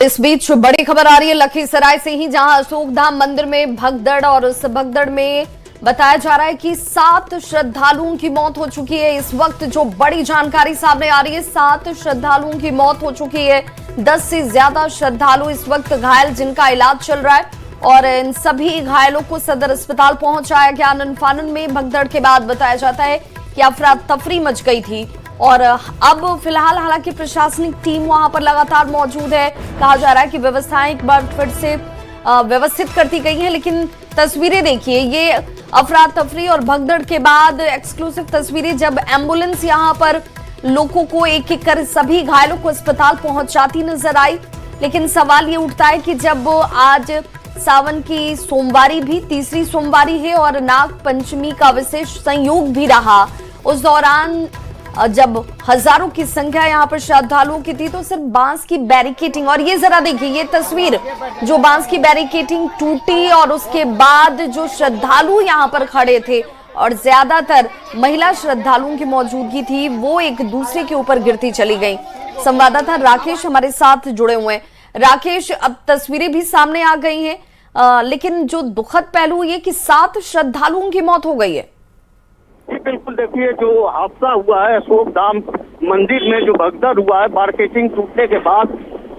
इस बीच बड़ी खबर आ रही है लखीसराय से ही, जहां अशोकधाम मंदिर में भगदड़, और उस भगदड़ में बताया जा रहा है कि 7 श्रद्धालुओं की मौत हो चुकी है। इस वक्त जो बड़ी जानकारी सामने आ रही है, 7 श्रद्धालुओं की मौत हो चुकी है। 10 से ज्यादा श्रद्धालु इस वक्त घायल, जिनका इलाज चल रहा है, और इन सभी घायलों को सदर अस्पताल पहुंचाया गया। आनन फानन में भगदड़ के बाद बताया जाता है कि अफरा तफरी मच गई थी, और अब फिलहाल हालांकि प्रशासनिक टीम वहां पर लगातार मौजूद है। कहा जा रहा है कि व्यवस्थाएं एक बार फिर से व्यवस्थित करती गई हैं, लेकिन तस्वीरें देखिए, ये अफरा तफरी और भगदड़ के बाद एक्सक्लूसिव तस्वीरें, जब एम्बुलेंस यहां पर लोगों को एक एक कर सभी घायलों को अस्पताल पहुंचाती नजर आई। लेकिन सवाल ये उठता है कि जब आज सावन की सोमवारी भी तीसरी सोमवारी है और नाग पंचमी का विशेष संयोग भी रहा, उस दौरान जब हजारों की संख्या यहाँ पर श्रद्धालुओं की थी, तो सिर्फ बांस की बैरिकेटिंग, और ये जरा देखिए ये तस्वीर, जो बांस की बैरिकेटिंग टूटी और उसके बाद जो श्रद्धालु यहाँ पर खड़े थे और ज्यादातर महिला श्रद्धालुओं की मौजूदगी थी, वो एक दूसरे के ऊपर गिरती चली गई। संवाददाता राकेश हमारे साथ जुड़े हुए हैं। राकेश, अब तस्वीरें भी सामने आ गई हैं, लेकिन जो दुखद पहलू ये कि 7 श्रद्धालुओं की मौत हो गई है। जी बिल्कुल, देखिए जो हादसा हुआ है अशोकधाम मंदिर में, जो भगदड़ हुआ है बारकेटिंग टूटने के बाद,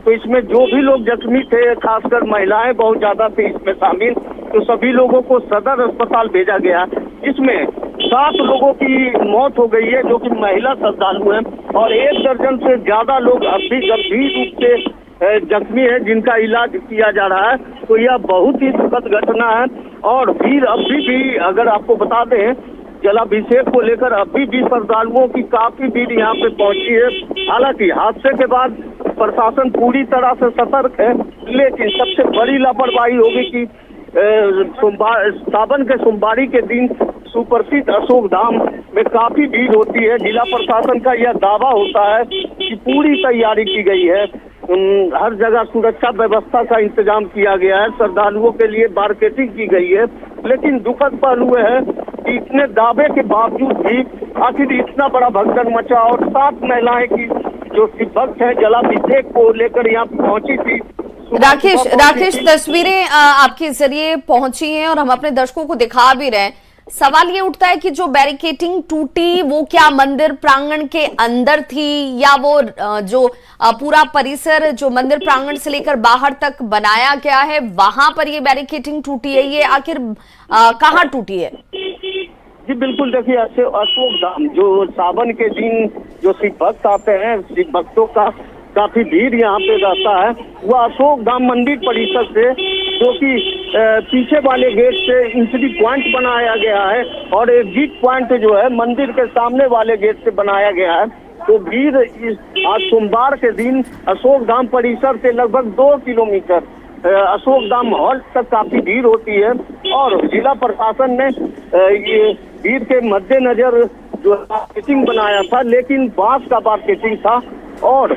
तो इसमें जो भी लोग जख्मी थे, खासकर महिलाएं बहुत ज्यादा थी इसमें शामिल, तो सभी लोगों को सदर अस्पताल भेजा गया, जिसमें 7 लोगों की मौत हो गई है जो कि महिला श्रद्धालु हैं, और 1 दर्जन से ज्यादा लोग अब भी गंभीर रूप से जख्मी है, जिनका इलाज किया जा रहा है। तो यह बहुत ही दुखद घटना है, और भीड़ अभी भी, अगर आपको बता दें, जलाभिषेक को लेकर अभी भी श्रद्धालुओं की काफी भीड़ यहाँ पे पहुंची है। हालांकि हादसे के बाद प्रशासन पूरी तरह से सतर्क है, लेकिन सबसे बड़ी लापरवाही होगी कि सावन के सोमवारी के दिन सुप्रसिद्ध अशोकधाम में काफी भीड़ होती है। जिला प्रशासन का यह दावा होता है कि पूरी तैयारी की गई है, हर जगह सुरक्षा व्यवस्था का इंतजाम किया गया है, श्रद्धालुओं के लिए मार्केटिंग की गई है। लेकिन दुखद पहलू है कि इतने दावे के बावजूद भी आखिर इतना बड़ा भगदड़ मचा, और 7 महिलाएं की जो भक्त है जलाभिषेक को लेकर यहाँ पहुंची थी। राकेश, तस्वीरें आपके जरिए पहुंची हैं और हम अपने दर्शकों को दिखा भी रहे हैं। सवाल ये उठता है कि जो बैरिकेटिंग टूटी, वो क्या मंदिर प्रांगण के अंदर थी, या वो जो पूरा परिसर जो मंदिर प्रांगण से लेकर बाहर तक बनाया गया है, वहां पर ये बैरिकेटिंग टूटी है? ये आखिर कहाँ टूटी है? जी बिल्कुल, देखिए अशोकधाम जो सावन के दिन जो शिव भक्त आते हैं, शिव भक्तों का काफी भीड़ यहाँ पे रहता है, वह अशोकधाम मंदिर परिसर से, जो कि पीछे वाले गेट से एंट्री पॉइंट बनाया गया है, और एग्जिट पॉइंट जो है मंदिर के सामने वाले गेट से बनाया गया है। तो भीड़ आज सोमवार के दिन अशोकधाम परिसर से लगभग 2 किलोमीटर अशोकधाम हॉल तक काफी भीड़ होती है, और जिला प्रशासन ने ये भीड़ के मद्देनजर जो मार्केटिंग बनाया था, लेकिन बांस का मार्केटिंग था, और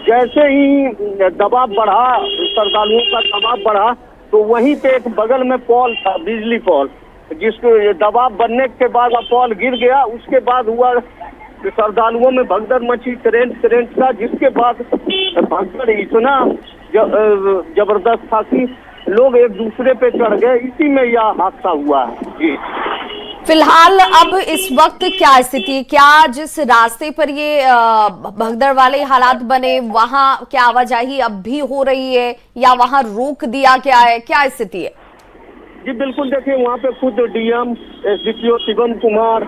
जैसे ही दबाव बढ़ा, श्रद्धालुओं का दबाव बढ़ा, तो वहीं पे एक बगल में पोल था, बिजली पोल, जिसको दबाव बनने के बाद पोल गिर गया। उसके बाद हुआ श्रद्धालुओं में भगदड़ मची करंट का, जिसके बाद भगदड़ इतना जबरदस्त था कि लोग एक दूसरे पे चढ़ गए, इसी में यह हादसा हुआ है। जी फिलहाल अब इस वक्त क्या स्थिति है? क्या जिस रास्ते पर ये भगदड़ वाले हालात बने, वहां क्या आवाजाही अब भी हो रही है, या वहां रोक दिया गया है? क्या स्थिति है? जी बिल्कुल, देखिए वहाँ पे खुद DM, SDPO Shivam Kumar,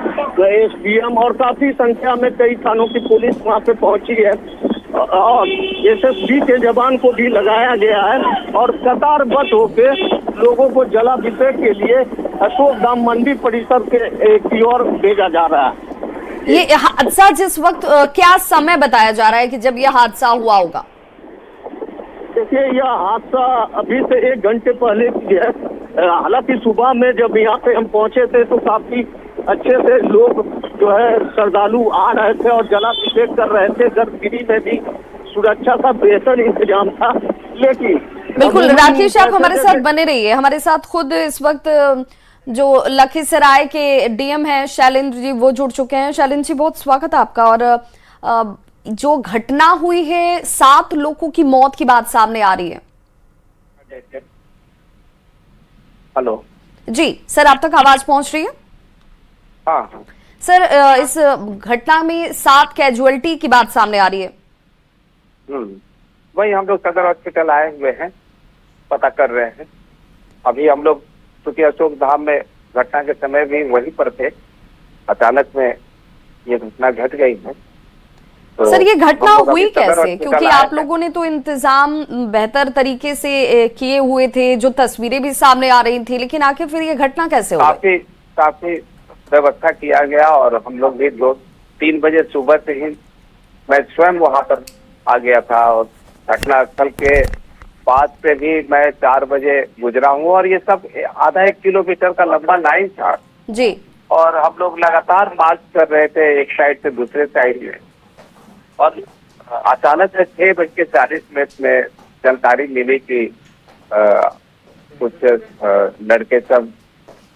SDM और काफी संख्या में कई थानों की पुलिस वहाँ पे पहुंची है, और एसएसबी के जवान को भी लगाया गया है, और कतारबद्ध होके लोगों को जलाभिषेक के लिए अशोकधाम मंदिर परिसर की ओर भेजा जा रहा है। ये हादसा जिस वक्त क्या समय बताया जा रहा है कि जब यह हादसा हुआ होगा? देखिए यह हादसा अभी से 1 घंटे पहले की है। हालांकि सुबह में जब यहाँ पे हम पहुंचे थे, तो काफी अच्छे से लोग जो है श्रद्धालु आ रहे थे और जलाभिषेक कर रहे थे। गर्भगृह में भी सुरक्षा का बेहतर इंतजाम था। लेकिन बिल्कुल राकेश, आप हमारे साथ बने रहिए। हमारे साथ खुद इस वक्त जो लखीसराय के डीएम हैं शैलेंद्र जी, वो जुड़ चुके हैं। शैलेंद्र जी, बहुत स्वागत है आपका। और जो घटना हुई है, 7 लोगों की मौत की बात सामने आ रही है। हेलो जी सर, आप तक आवाज पहुंच रही है? हाँ सर, इस घटना में 7 कैजुअलिटी की बात सामने आ रही है। वही हम लोग सदर हॉस्पिटल आए हुए हैं, पता कर रहे हैं। अभी हम लोग चूंकि अशोक धाम में घटना के समय भी वहीं पर थे, अचानक में ये घटना घट गई है। तो सर, ये घटना हम लोग हुई अभी सदर कैसे? हॉस्पिटल क्योंकि आए आप हैं। लोगों ने तो इंतजाम बेहतर तरीके से किए हुए थे, जो तस्वीरें भी सामने आ रही थी, लेकिन आखिर फिर ये घटना कैसे हो गई? काफी व्यवस्था किया गया और हम लोग भी 2-3 बजे सुबह से ही मैं स्वयं वहां पर आ गया था और घटना स्थल के पास से भी मैं 4 बजे गुजरा हूँ और ये सब आधा 1 किलोमीटर का लंबा लाइन था जी। और हम लोग लगातार मार्च कर रहे थे एक साइड से दूसरे साइड में और अचानक से 6:40 में जानकारी मिली कि कुछ लड़के सब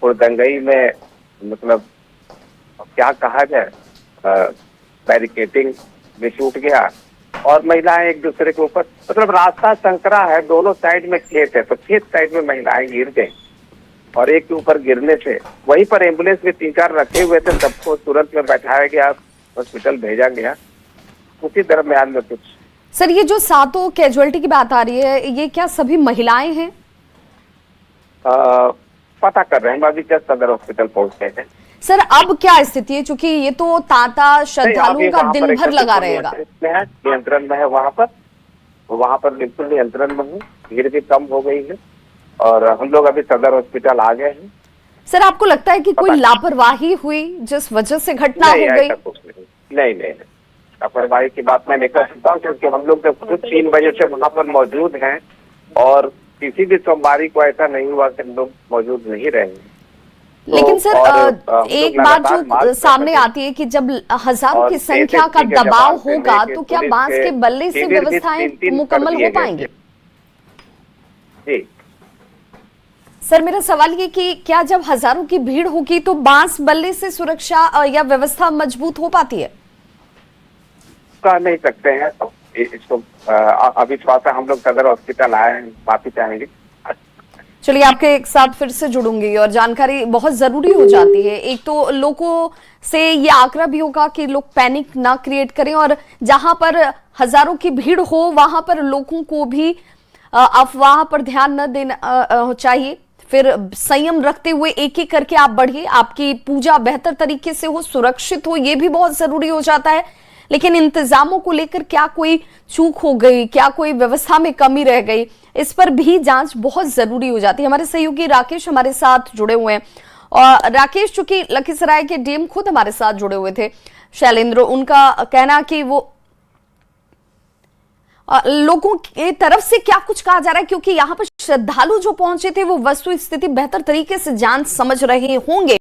हुड़दंगई में, मतलब क्या कहा जाए, बैरिकेटिंग में छूट गया और महिलाएं एक दूसरे के ऊपर, मतलब रास्ता संकरा है, दोनों साइड में खेत है, तो खेत साइड में महिलाएं गिर गई और एक के ऊपर गिरने से वहीं पर एम्बुलेंस में 3-4 रखे हुए थे, सबको तुरंत में बैठाया गया, हॉस्पिटल भेजा गया। उसी दरम्यान में कुछ। सर, ये जो 7 कैजुअलिटी की बात आ रही है, ये क्या सभी महिलाएं हैं? पता कर रहे हैं, हम अभी जस्ट सदर हॉस्पिटल पहुंचे हैं। सर, अब क्या स्थिति है? क्योंकि ये तो तांता श्रद्धालुओं का दिन भर लगा रहेगा। नियंत्रण में है वहाँ पर बिल्कुल नियंत्रण में है, भीड़ भी कम हो गई है और हम लोग अभी सदर हॉस्पिटल आ गए हैं। सर, आपको लगता है कि कोई लापरवाही हुई जिस वजह से घटना हो गई? नहीं, लापरवाही की बात मैं नहीं कर सकता हूँ क्योंकि हम लोग जब खुद 3 बजे से वहाँ पर मौजूद हैं और किसी भी सोमवारी को ऐसा नहीं हुआ कि हम लोग मौजूद नहीं रहे। लेकिन सर, एक बात जो सामने आती है कि जब हजारों की संख्या का दबाव होगा तो क्या बांस के बल्ले से व्यवस्थाएं मुकम्मल हो पाएंगी? जी सर, मेरा सवाल ये कि क्या जब हजारों की भीड़ होगी तो बांस बल्ले से सुरक्षा या व्यवस्था मजबूत हो पाती है? कह नहीं सकते हैं इसको, अभी थोड़ा सा हम लोग सदर हॉस्पिटल आए हैं, माफी चाहेंगे। चलिए, आपके एक साथ फिर से जुड़ूंगी और जानकारी बहुत जरूरी हो जाती है। एक तो लोगों से ये आग्रह भी होगा कि लोग पैनिक ना क्रिएट करें और जहां पर हजारों की भीड़ हो वहां पर लोगों को भी अफवाह पर ध्यान न देना चाहिए। फिर संयम रखते हुए एक एक करके आप बढ़िए, आपकी पूजा बेहतर तरीके से हो, सुरक्षित हो, ये भी बहुत जरूरी हो जाता है। लेकिन इंतजामों को लेकर क्या कोई चूक हो गई, क्या कोई व्यवस्था में कमी रह गई, इस पर भी जांच बहुत जरूरी हो जाती है। हमारे सहयोगी राकेश हमारे साथ जुड़े हुए हैं और राकेश, चूंकि लखीसराय के डीएम खुद हमारे साथ जुड़े हुए थे, शैलेंद्र, उनका कहना कि वो लोगों की तरफ से क्या कुछ कहा जा रहा है, क्योंकि यहाँ पर श्रद्धालु जो पहुंचे थे वो वस्तु स्थिति बेहतर तरीके से जान समझ रहे होंगे।